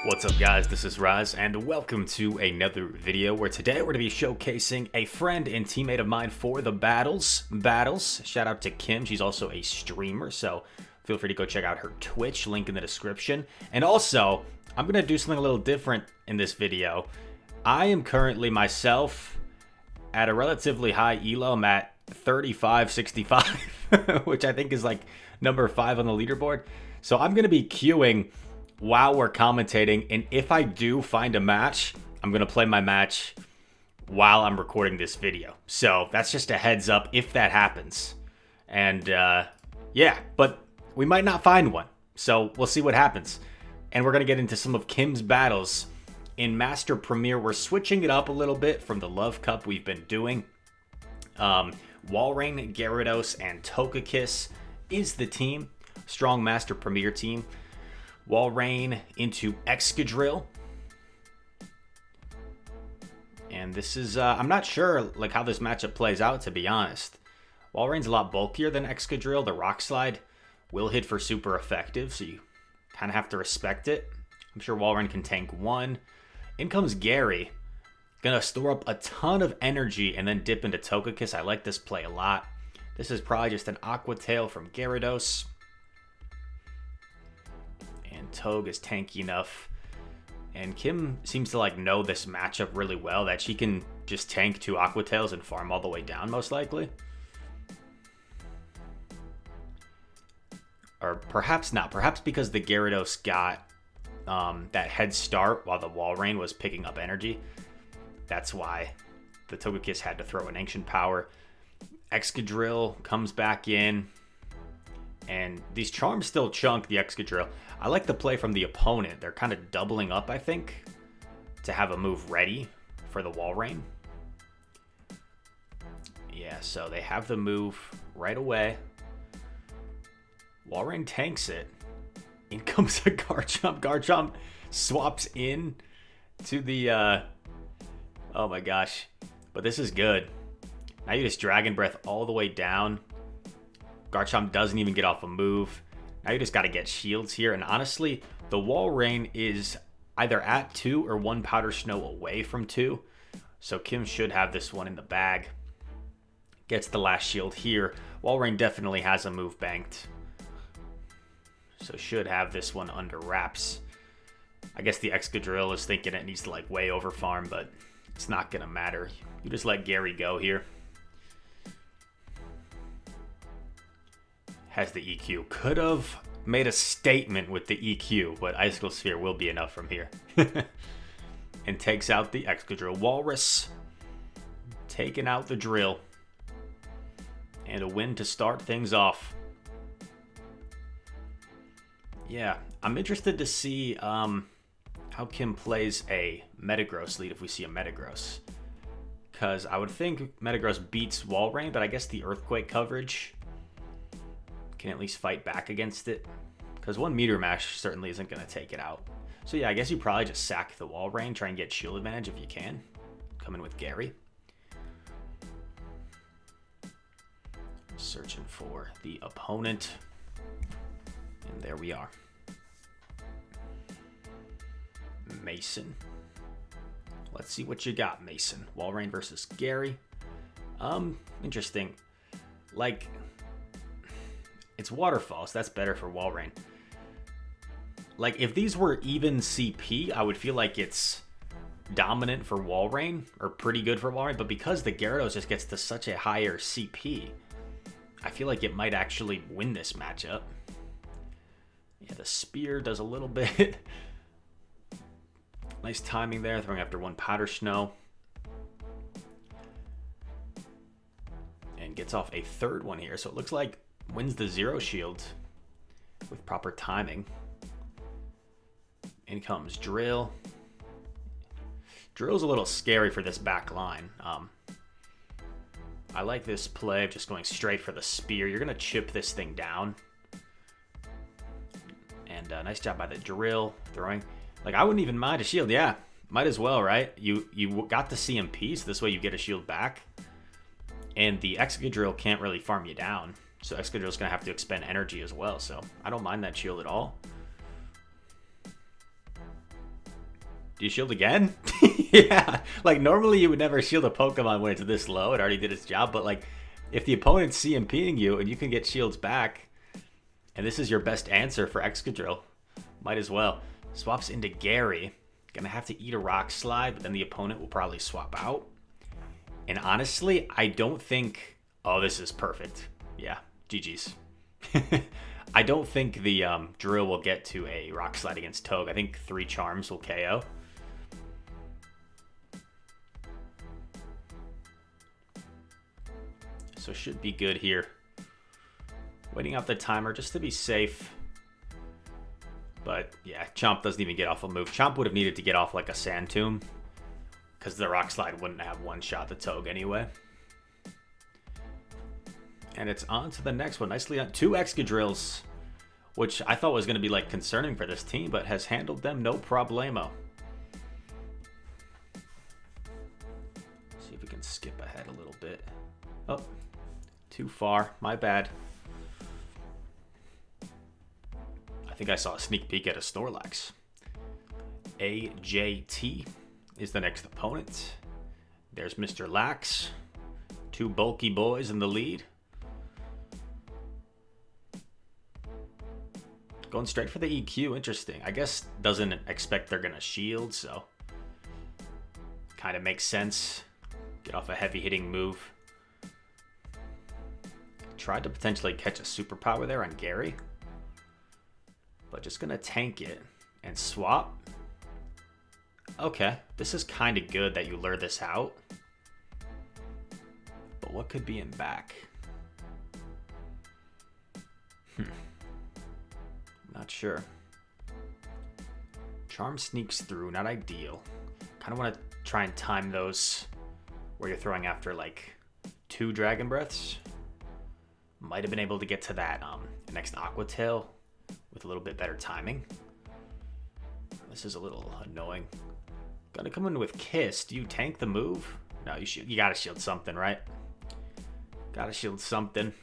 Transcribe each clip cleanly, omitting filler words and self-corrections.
What's up guys, this is Raz and welcome to another video where today we're going to be showcasing a friend and teammate of mine for the battles. Shout out to Kim, she's also a streamer, so feel free to go check out her Twitch, link in the description. And also, I'm going to do something a little different in this video. I am currently myself at a relatively high elo. I'm at 3565, which I think is like number 5 on the leaderboard. So I'm going to be queuing while we're commentating, and if I do find a match, I'm going to play my match while I'm recording this video. So that's just a heads up if that happens. And yeah, but we might not find one. So we'll see what happens. And we're going to get into some of Kim's battles in Master Premier. We're switching it up a little bit from the Love Cup we've been doing. Walrein, Gyarados, and Togekiss is the team. Strong Master Premier team. Walrein into Excadrill. And this is, I'm not sure like how this matchup plays out, to be honest. Walrein's a lot bulkier than Excadrill. The Rock Slide will hit for super effective, so you kind of have to respect it. I'm sure Walrein can tank one. In comes Gary. Gonna store up a ton of energy and then dip into Togekiss. I like this play a lot. This is probably just an Aqua Tail from Gyarados. And Toge is tanky enough. And Kim seems to like know this matchup really well, that she can just tank 2 Aqua Tails and farm all the way down, most likely. Or perhaps not. Perhaps because the Gyarados got that head start while the Walrein was picking up energy. That's why the Togekiss had to throw an Ancient Power. Excadrill comes back in. And these Charms still chunk the Excadrill. I like the play from the opponent. They're kind of doubling up, I think, to have a move ready for the Walrein. Yeah, so they have the move right away. Walrein tanks it. In comes a Garchomp. Garchomp swaps in to the... oh my gosh. But this is good. Now you just Dragon Breath all the way down. Garchomp doesn't even get off a move. Now you just got to get shields here. And honestly, the Walrein is either at 2 or 1 Powder Snow away from 2. So Kim should have this one in the bag. Gets the last shield here. Walrein definitely has a move banked. So should have this one under wraps. I guess the Excadrill is thinking it needs to like way over farm, but it's not going to matter. You just let Gary go here. Has the EQ. Could have made a statement with the EQ, but Icicle Sphere will be enough from here. And takes out the Excadrill. Walrus taking out the drill. And a win to start things off. Yeah, I'm interested to see how Kim plays a Metagross lead if we see a Metagross. Because I would think Metagross beats Walrein, but I guess the Earthquake coverage can at least fight back against it, because 1 Meteor Mash certainly isn't going to take it out. So yeah, I guess you probably just sack the Walrein, try and get shield advantage if you can. Come in with Gary. Searching for the opponent. And there we are. Mason. Let's see what you got, Mason. Walrein versus Gary. Interesting. Like... it's Waterfall, so that's better for Walrein. Like, if these were even CP, I would feel like it's dominant for Walrein, or pretty good for Walrein, but because the Gyarados just gets to such a higher CP, I feel like it might actually win this matchup. Yeah, the Spear does a little bit. Nice timing there, throwing after 1 Powder Snow. And gets off a 3rd one here, so it looks like wins the 0 shield with proper timing. In comes Drill. Drill's a little scary for this back line. I like this play of just going straight for the Spear. You're going to chip this thing down. And nice job by the Drill throwing. Like, I wouldn't even mind a shield. Yeah, might as well, right? You got the CMP, so this way you get a shield back. And the Excadrill can't really farm you down. So Excadrill's going to have to expend energy as well. So I don't mind that shield at all. Do you shield again? Yeah, like normally you would never shield a Pokemon when it's this low. It already did its job, but like if the opponent's CMPing you and you can get shields back, and this is your best answer for Excadrill, might as well. Swaps into Gary. Gonna have to eat a Rock Slide, but then the opponent will probably swap out. And honestly, I don't think... Oh, this is perfect. Yeah, GG's. I don't think the Drill will get to a Rock Slide against Toge. I think 3 Charms will KO. So should be good here. Waiting out the timer just to be safe. But yeah, Chomp doesn't even get off a move. Chomp would have needed to get off like a Sand Tomb, because the Rock Slide wouldn't have one-shot the Toge anyway. And it's on to the next one. Nicely done. 2 Excadrills, which I thought was going to be like concerning for this team, but has handled them no problemo. See if we can skip ahead a little bit. Oh, too far. My bad. I think I saw a sneak peek at a Snorlax. AJT is the next opponent. There's Mr. Lax. 2 bulky boys in the lead. Going straight for the EQ, interesting. I guess doesn't expect they're gonna shield, so kind of makes sense. Get off a heavy hitting move. Tried to potentially catch a superpower there on Gary, but just gonna tank it and swap. Okay, this is kind of good that you lure this out, but what could be in back? Not sure. Charm sneaks through, not ideal. Kind of want to try and time those where you're throwing after like 2 Dragon Breaths. Might have been able to get to that next Aqua Tail with a little bit better timing. This is a little annoying. Gonna come in with Kiss. Do you tank the move? No, you gotta shield something, right? Gotta shield something.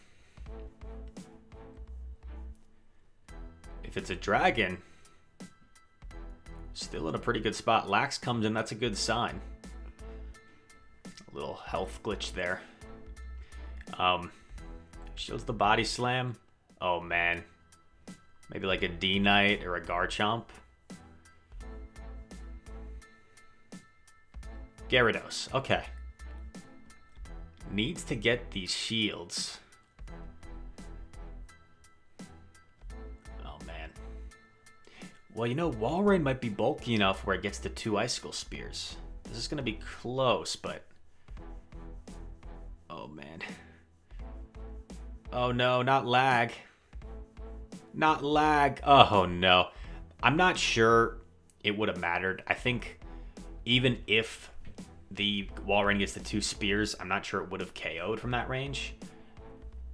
If it's a dragon, still in a pretty good spot. Lax comes in, that's a good sign. A little health glitch there. Shields the body slam. Oh man. Maybe like a D-Knight or a Garchomp. Gyarados, okay. Needs to get these shields. Well, you know, Walrein might be bulky enough where it gets to 2 Icicle Spears. This is going to be close, but... Oh, man. Oh, no, not lag. Not lag. Oh, no. I'm not sure it would have mattered. I think even if the Walrein gets the 2 Spears, I'm not sure it would have KO'd from that range.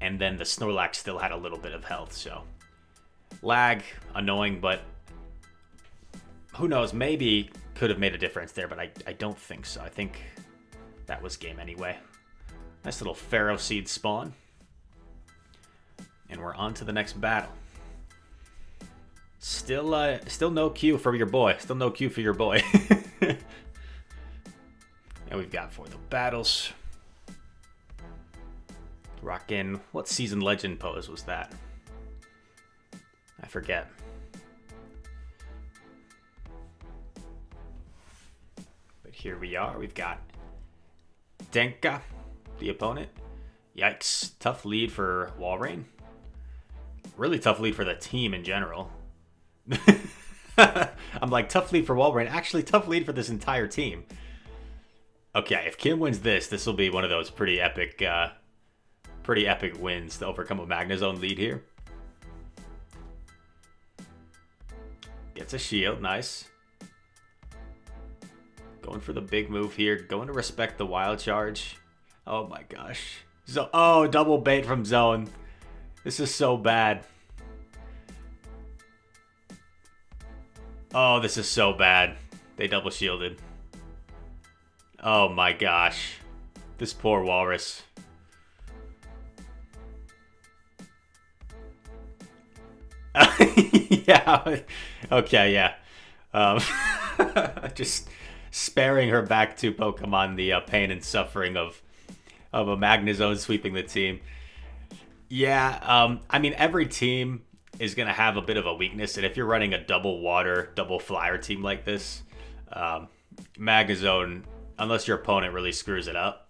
And then the Snorlax still had a little bit of health, so... Lag, annoying, but... Who knows, maybe could have made a difference there, but I don't think so. I think that was game anyway. Nice little Pharaoh Seed spawn. And we're on to the next battle. Still no Q for your boy. Still no Q for your boy. And we've got for the battles. Rockin', what season legend pose was that? I forget. Here we are. We've got Denka, the opponent. Yikes. Tough lead for Walrein. Really tough lead for the team in general. I'm like, tough lead for Walrein. Actually, tough lead for this entire team. Okay, if Kim wins this will be one of those pretty epic wins to overcome a magnezone lead here. Gets a shield. Nice. Going for the big move here. Going to respect the wild charge. Oh my gosh. Oh, double bait from zone. This is so bad. Oh, this is so bad. They double shielded. Oh my gosh. This poor walrus. Yeah. Okay, yeah. Just sparing her back to Pokemon the pain and suffering of a magnezone sweeping the team. Yeah, I mean, every team is going to have a bit of a weakness, and if you're running a double water, double flyer team like this, magnezone, unless your opponent really screws it up,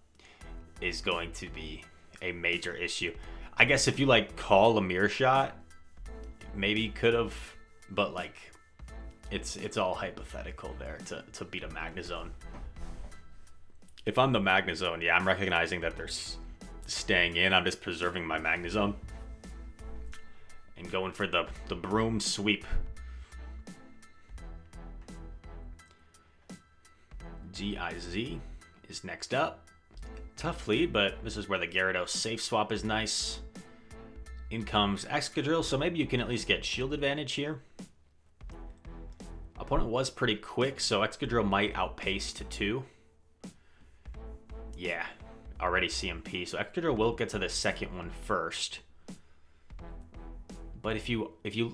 is going to be a major issue. I guess if you like call a mirror shot, maybe you could have, but like it's all hypothetical there to beat a magnezone. If I'm the magnezone, yeah, I'm recognizing that they're staying in. I'm just preserving my magnezone and going for the broom sweep. GIZ is next up. Tough lead, but this is where the Gyarados safe swap is nice. In comes Excadrill, so maybe you can at least get shield advantage here. Opponent was pretty quick, so Excadrill might outpace to 2. Yeah, already CMP, so Excadrill will get to the second one first. But if you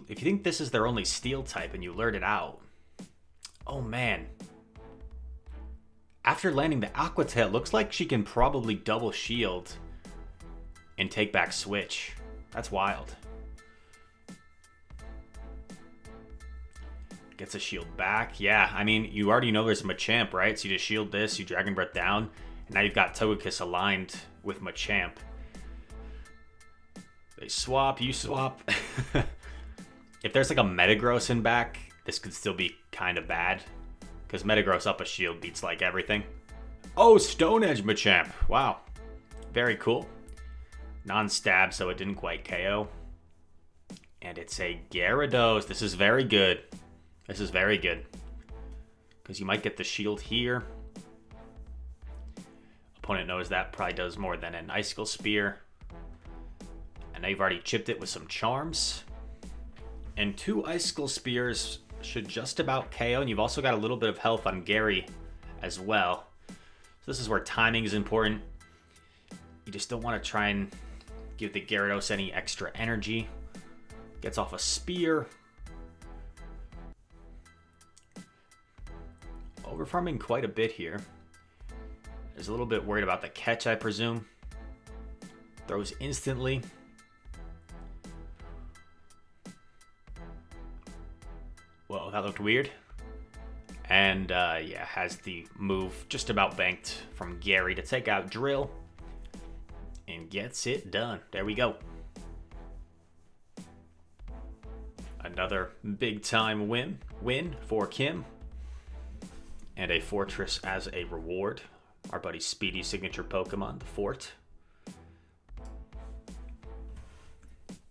think this is their only steel type and you lured it out, oh man. After landing the Aqua Tail, looks like she can probably double shield and take back switch. That's wild. Gets a shield back. Yeah, I mean, you already know there's Machamp, right? So you just shield this, you Dragon Breath down, and now you've got Togekiss aligned with Machamp. They swap, you swap. If there's like a Metagross in back, this could still be kind of bad. Because Metagross up a shield beats like everything. Oh, Stone Edge Machamp. Wow. Very cool. Non-stab, so it didn't quite KO. And it's a Gyarados. This is very good. This is very good. Because you might get the shield here. Opponent knows that. Probably does more than an Icicle Spear. And now you've already chipped it with some Charms. And 2 Icicle Spears should just about KO, and you've also got a little bit of health on Gary as well. So this is where timing is important. You just don't want to try and give the Gyarados any extra energy. Gets off a spear. Overfarming quite a bit here. Is a little bit worried about the catch, I presume. Throws instantly. Whoa, that looked weird. And yeah, has the move just about banked from Gary to take out Drill. And gets it done. There we go. Another big time win for Kim. And a Fortress as a reward. Our buddy Speedy's signature Pokemon, the Fort.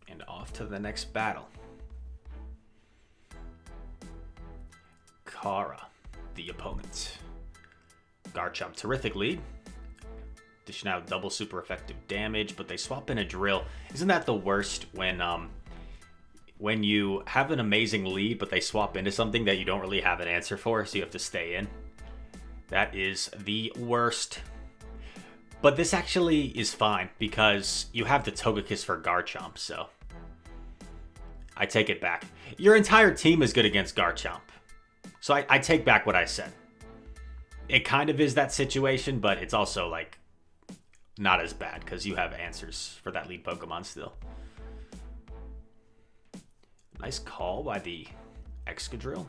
And off to the next battle. Kara, the opponent. Garchomp, terrific lead. Dishing out double super effective damage, but they swap in a Drill. Isn't that the worst when you have an amazing lead, but they swap into something that you don't really have an answer for, so you have to stay in? That is the worst. But this actually is fine, because you have the Togekiss for Garchomp, so I take it back. Your entire team is good against Garchomp. So I take back what I said. It kind of is that situation, but it's also like not as bad because you have answers for that lead Pokemon still. Nice call by the Excadrill.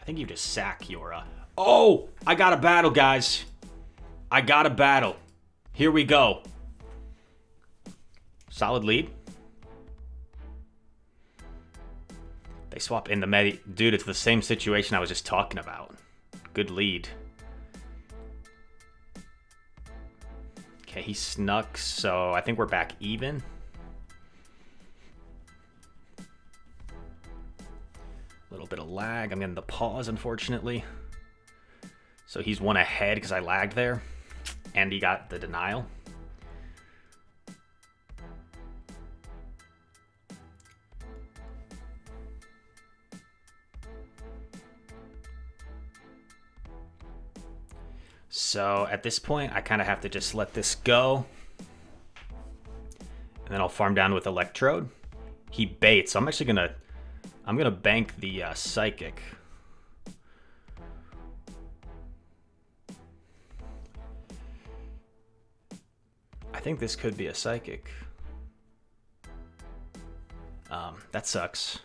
I think you just sack your... Oh! I got a battle, guys. I got a battle. Here we go. Solid lead. They swap in the Medi. Dude, it's the same situation I was just talking about. Good lead. Okay, he snuck, so I think we're back even. A little bit of lag. I'm getting the pause, unfortunately. So he's one ahead because I lagged there. And he got the denial. So at this point, I kind of have to just let this go. And then I'll farm down with Electrode. He baits, so I'm actually gonna bank the Psychic. think this could be a Psychic. That sucks.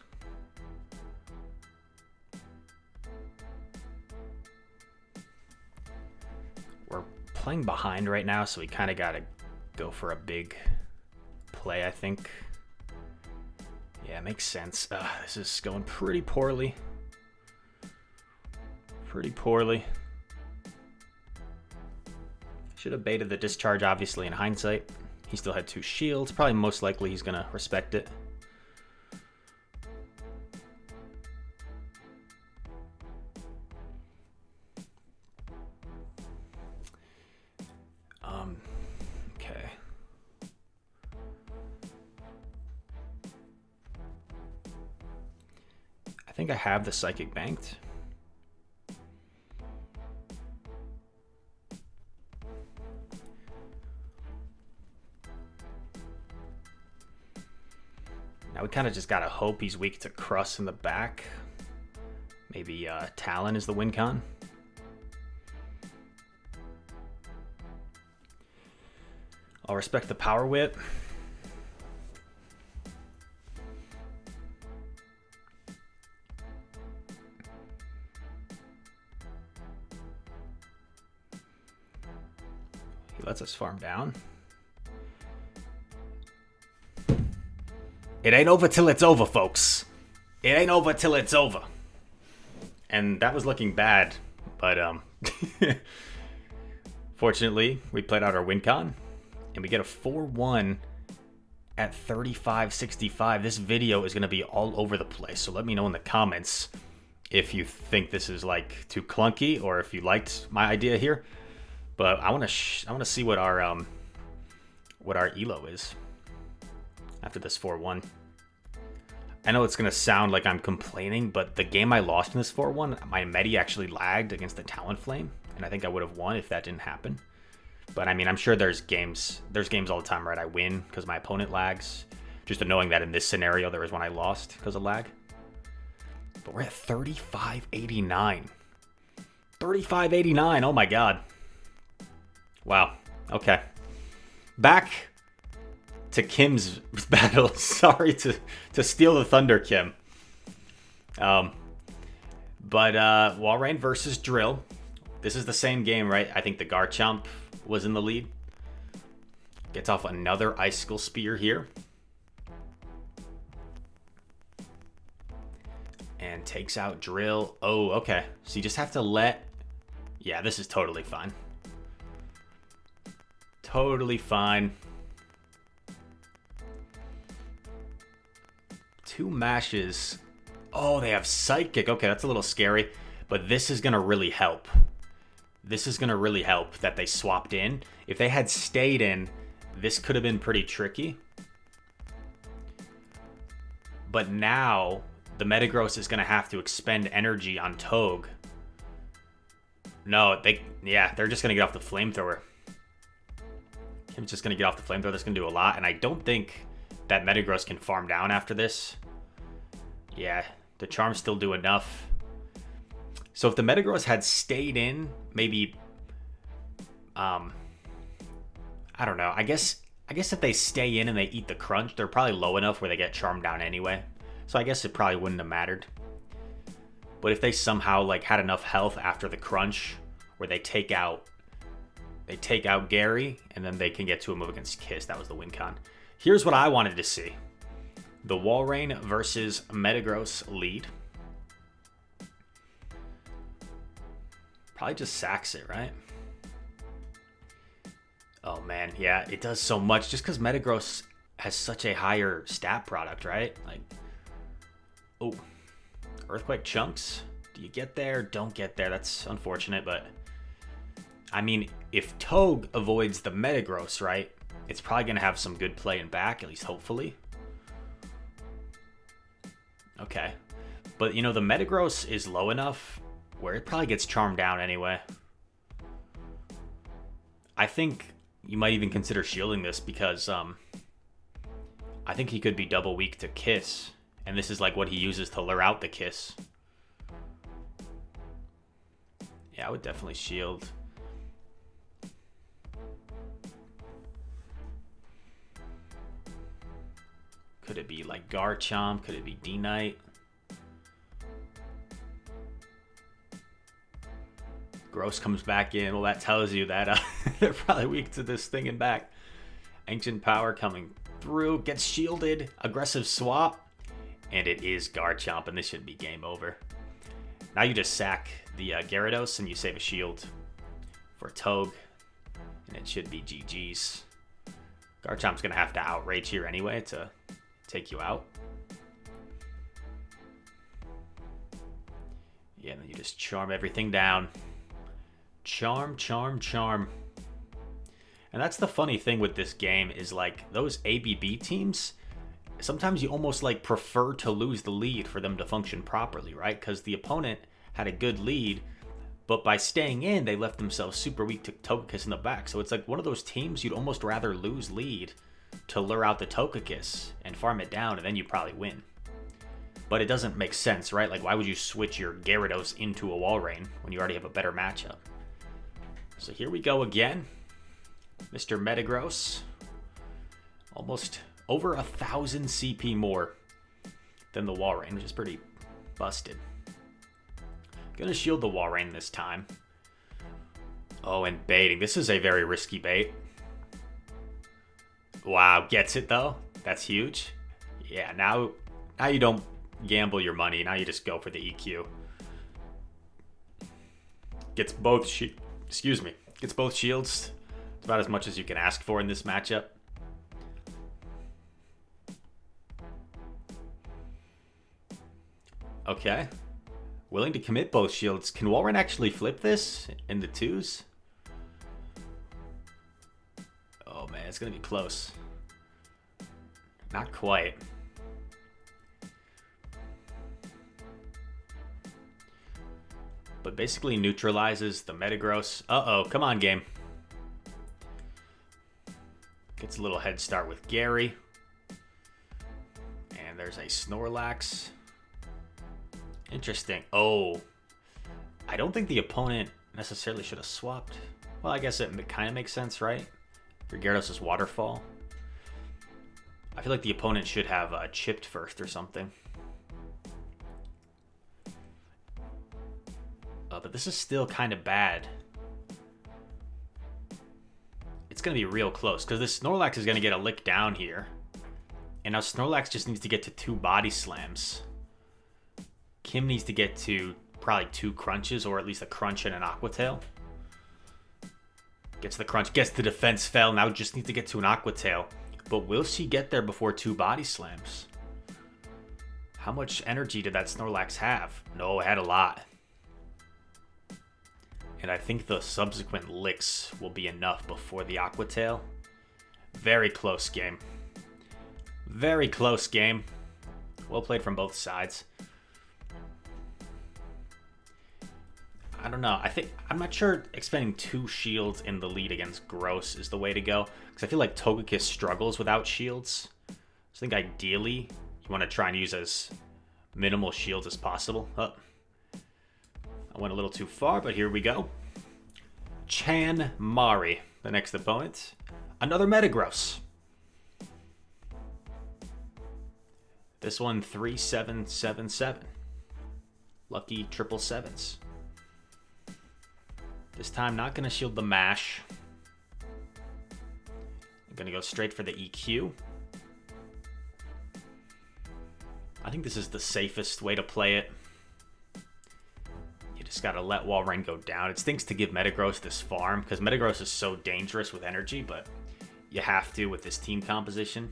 We're playing behind right now, so we kind of got to go for a big play, I think. Yeah, makes sense. This is going pretty poorly. Pretty poorly. Should have baited the discharge, obviously, in hindsight. He still had 2 shields. Probably most likely he's going to respect it. Okay. I think I have the Psychic banked. Now we kind of just got to hope he's weak to Crust in the back. Maybe Talon is the win con. I'll respect the Power Whip. He lets us farm down. It ain't over till it's over, folks. It ain't over till it's over. And that was looking bad, but fortunately, we played out our win con, and we get a 4-1 at 35.65. This video is going to be all over the place, so let me know in the comments if you think this is like too clunky or if you liked my idea here. But I want to see what our elo is after this 4-1. I know it's going to sound like I'm complaining, but the game I lost in this 4-1, my Medi actually lagged against the Talonflame, and I think I would have won if that didn't happen. But I mean, I'm sure there's games all the time, right? I win because my opponent lags. Just knowing that in this scenario, there was one I lost because of lag. But we're at 35.89. 35.89, oh my god. Wow, okay. Back to Kim's battle. Sorry to steal the thunder, Kim. But Walrein versus Drill. This is the same game, right? I think the Garchomp was in the lead. Gets off another Icicle Spear here. And takes out Drill. Oh, okay. So you just have to let... Yeah, this is totally fine. Totally fine. 2 mashes. Oh, they have Psychic. Okay, that's a little scary. But this is going to really help. This is going to really help that they swapped in. If they had stayed in, this could have been pretty tricky. But now, the Metagross is going to have to expend energy on Toge. No, they're just going to get off the Flamethrower. Kim's just going to get off the Flamethrower. That's going to do a lot. And I don't think that Metagross can farm down after this. Yeah, the Charms still do enough. So if the Metagross had stayed in, maybe, I don't know. I guess if they stay in and they eat the Crunch, they're probably low enough where they get Charmed down anyway. So I guess it probably wouldn't have mattered. But if they somehow like had enough health after the Crunch, where they take out Gary, and then they can get to a move against Kiss, that was the win con. Here's what I wanted to see: the Walrein versus Metagross lead. Probably just sacks it, right? Oh man, yeah, it does so much just because Metagross has such a higher stat product, right? Like, oh, Earthquake Chunks. Do you get there? Don't get there. That's unfortunate, but I mean, if Toge avoids the Metagross, right, it's probably going to have some good play in back, at least hopefully. Okay. But, you know, the Metagross is low enough where it probably gets Charmed down anyway. I think you might even consider shielding this because I think he could be double weak to Kiss. And this is like what he uses to lure out the Kiss. Yeah, I would definitely shield. Could it be like Garchomp? Could it be D-Knight? Gross comes back in. Well, that tells you that they're probably weak to this thing and back. Ancient Power coming through. Gets shielded. Aggressive swap. And it is Garchomp, and this should be game over. Now you just sack the Gyarados, and you save a shield for Toge. And it should be GG's. Garchomp's going to have to outrage here anyway to take you out. Yeah, and then you just charm everything down. Charm, charm, charm. And that's the funny thing with this game is like those ABB teams, sometimes you almost like prefer to lose the lead for them to function properly, right? Because the opponent had a good lead, but by staying in, they left themselves super weak to Togekiss in the back. So it's like one of those teams you'd almost rather lose lead to lure out the Togekiss and farm it down, and then you probably win. But it doesn't make sense, right? Like, why would you switch your Gyarados into a Walrein when you already have a better matchup? So here we go again. Mr. Metagross. Almost over 1,000 CP more than the Walrein, which is pretty busted. Gonna shield the Walrein this time. Oh, and baiting. This is a very risky bait. Wow, gets it though. That's huge. Yeah, now you don't gamble your money. Now you just go for the EQ. Gets both gets both shields. It's about as much as you can ask for in this matchup. Okay. Willing to commit both shields. Can Walrein actually flip this in the twos? Oh man, it's gonna be close. Not quite. But basically neutralizes the Metagross. Uh-oh, come on, game. Gets a little head start with Gary. And there's a Snorlax. Interesting. Oh, I don't think the opponent necessarily should have swapped. Well, I guess it kind of makes sense, right? For Gyarados' Waterfall. I feel like the opponent should have chipped first or something. But this is still kind of bad. It's going to be real close because this Snorlax is going to get a lick down here. And now Snorlax just needs to get to 2 body slams. Kim needs to get to probably 2 crunches, or at least a crunch and an Aqua Tail. Gets the crunch, gets the defense fell, now just needs to get to an Aqua Tail. But will she get there before 2 body slams? How much energy did that Snorlax have? No, it had a lot. And I think the subsequent licks will be enough before the Aqua Tail. Very close game. Very close game. Well played from both sides. I don't know. I'm not sure expending 2 shields in the lead against Gross is the way to go. Because I feel like Togekiss struggles without shields. So I think ideally you want to try and use as minimal shields as possible. Oh, I went a little too far, but here we go. Chan Mari, the next opponent. Another Metagross. This one 3777. Lucky 777s. This time, not going to shield the mash. I'm going to go straight for the EQ. I think this is the safest way to play it. You just got to let Walrein go down. It stinks to give Metagross this farm, because Metagross is so dangerous with energy, but you have to with this team composition.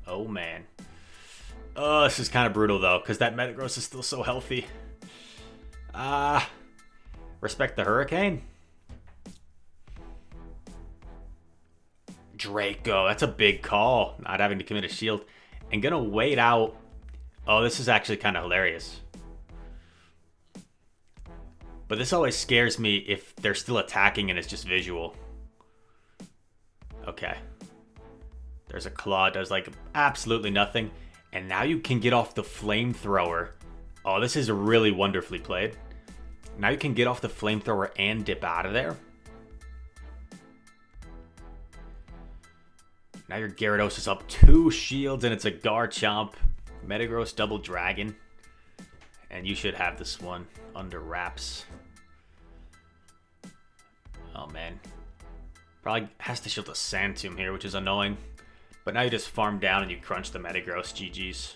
Oh, man. Oh, this is kind of brutal, though, because that Metagross is still so healthy. Respect the Hurricane. Draco, that's a big call, not having to commit a shield. And gonna wait out. Oh, this is actually kind of hilarious. But this always scares me if they're still attacking and it's just visual. Okay. There's a Claw, does like absolutely nothing. And now you can get off the Flamethrower. Oh, this is really wonderfully played. Now you can get off the Flamethrower and dip out of there. Now your Gyarados is up 2 shields and it's a Garchomp. Metagross double dragon. And you should have this one under wraps. Oh man. Probably has to shield a Sandtomb here, which is annoying. But now you just farm down and you crunch the Metagross. GG's.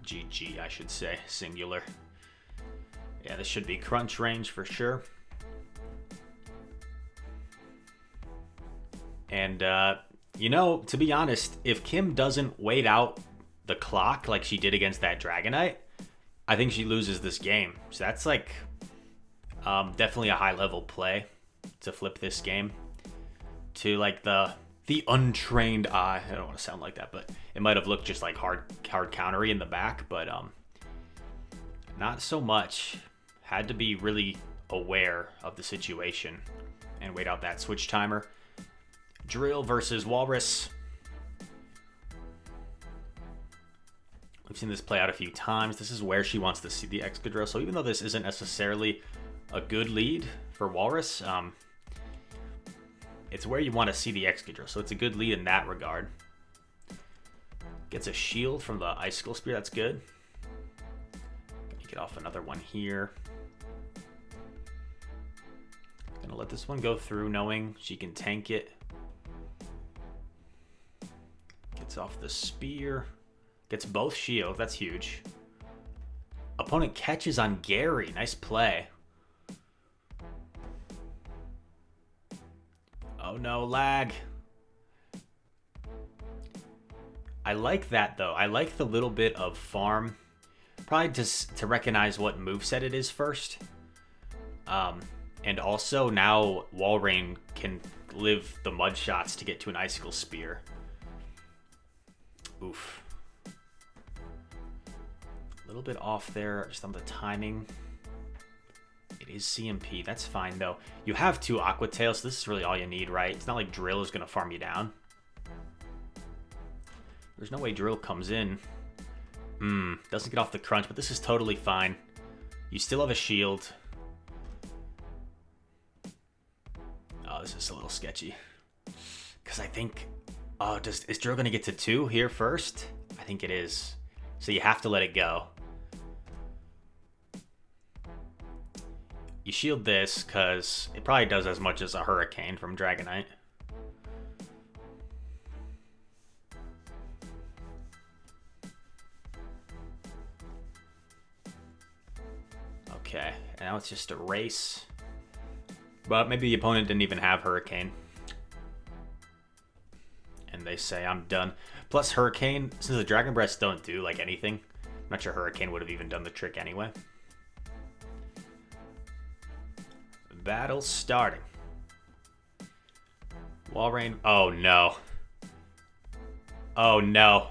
GG, I should say. Singular. Yeah, this should be crunch range for sure. And, you know, to be honest, if Kim doesn't wait out the clock like she did against that Dragonite, I think she loses this game. So that's like definitely a high-level play to flip this game to like the untrained eye. I don't want to sound like that, but it might have looked just like hard countery in the back, but not so much. Had to be really aware of the situation and wait out that switch timer. Drill versus Walrus. We've seen this play out a few times. This is where she wants to see the Excadrill. So even though this isn't necessarily a good lead for Walrus, it's where you want to see the Excadrill. So it's a good lead in that regard. Gets a shield from the Icicle Spear. That's good. Gonna get off another one here. Gonna let this one go through knowing she can tank it. Gets off the spear. Gets both shields. That's huge. Opponent catches on Gary. Nice play. Oh no, lag. I like that though. I like the little bit of farm. Probably just to recognize what moveset it is first. And also now Walrein can live the mud shots to get to an Icicle Spear. Oof. A little bit off there just on the timing. It is CMP. That's fine though. You have 2 Aqua Tails, so this is really all you need, right? It's not like Drill is going to farm you down. There's no way Drill comes in. Doesn't get off the crunch, but this is totally fine. You still have a shield. Oh, this is a little sketchy. Because I think... Oh, is Drill going to get to 2 here first? I think it is. So you have to let it go. You shield this because it probably does as much as a Hurricane from Dragonite. Okay, and now it's just a race. But maybe the opponent didn't even have Hurricane. And they say, I'm done. Plus Hurricane, since the Dragon Breaths don't do like anything, I'm not sure Hurricane would have even done the trick anyway. Battle starting. Walrein. Oh no. Oh no.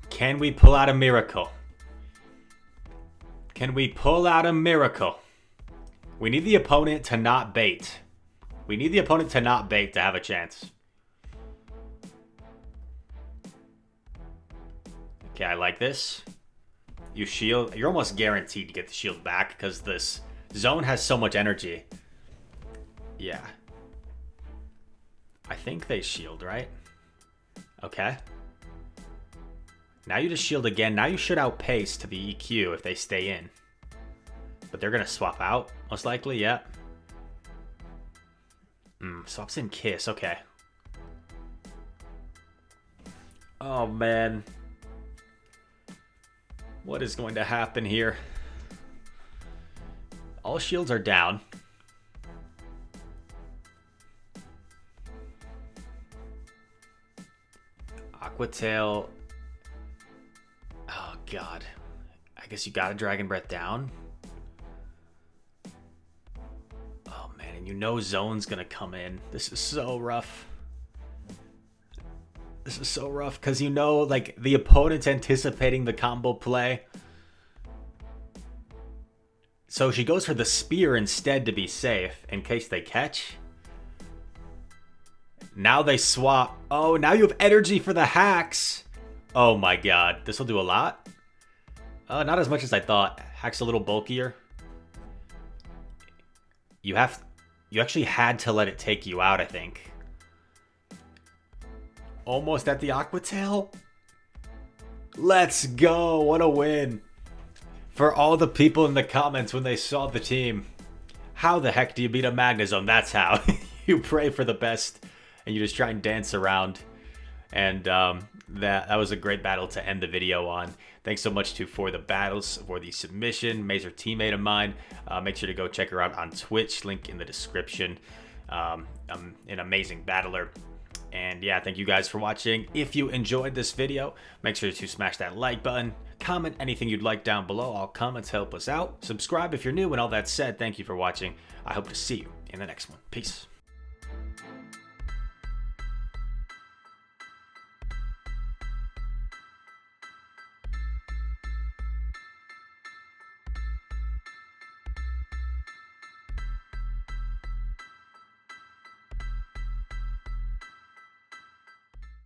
Can we pull out a miracle? Can we pull out a miracle? We need the opponent to not bait. We need the opponent to not bait to have a chance. Okay, I like this. You shield. You're almost guaranteed to get the shield back because this zone has so much energy. Yeah. I think they shield, right? Okay. Now you just shield again. Now you should outpace to the EQ if they stay in. But they're going to swap out, most likely, yeah. Swaps in Kiss, okay. Oh, man. What is going to happen here? All shields are down. Aqua Tail. Oh, God. I guess you got a Dragon Breath down. Oh, man. And you know Zone's going to come in. This is so rough. This is so rough because you know, like, the opponent's anticipating the combo play. So she goes for the spear instead to be safe in case they catch. Now they swap. Oh, now you have energy for the hacks. Oh my god. This will do a lot. Not as much as I thought. Hack's a little bulkier. You have... You actually had to let it take you out, I think. Almost at the Aqua Tail. Let's go. What a win. For all the people in the comments when they saw the team. How the heck do you beat a magnezone? That's how. You pray for the best and you just try and dance around. And that was a great battle to end the video on. Thanks so much to For the Battles for the submission. Major teammate of mine. Make sure to go check her out on Twitch. Link in the description. I'm an amazing battler. And yeah, thank you guys for watching. If you enjoyed this video, make sure to smash that like button. Comment anything you'd like down below. All comments help us out. Subscribe if you're new. And all that said, thank you for watching. I hope to see you in the next one. Peace.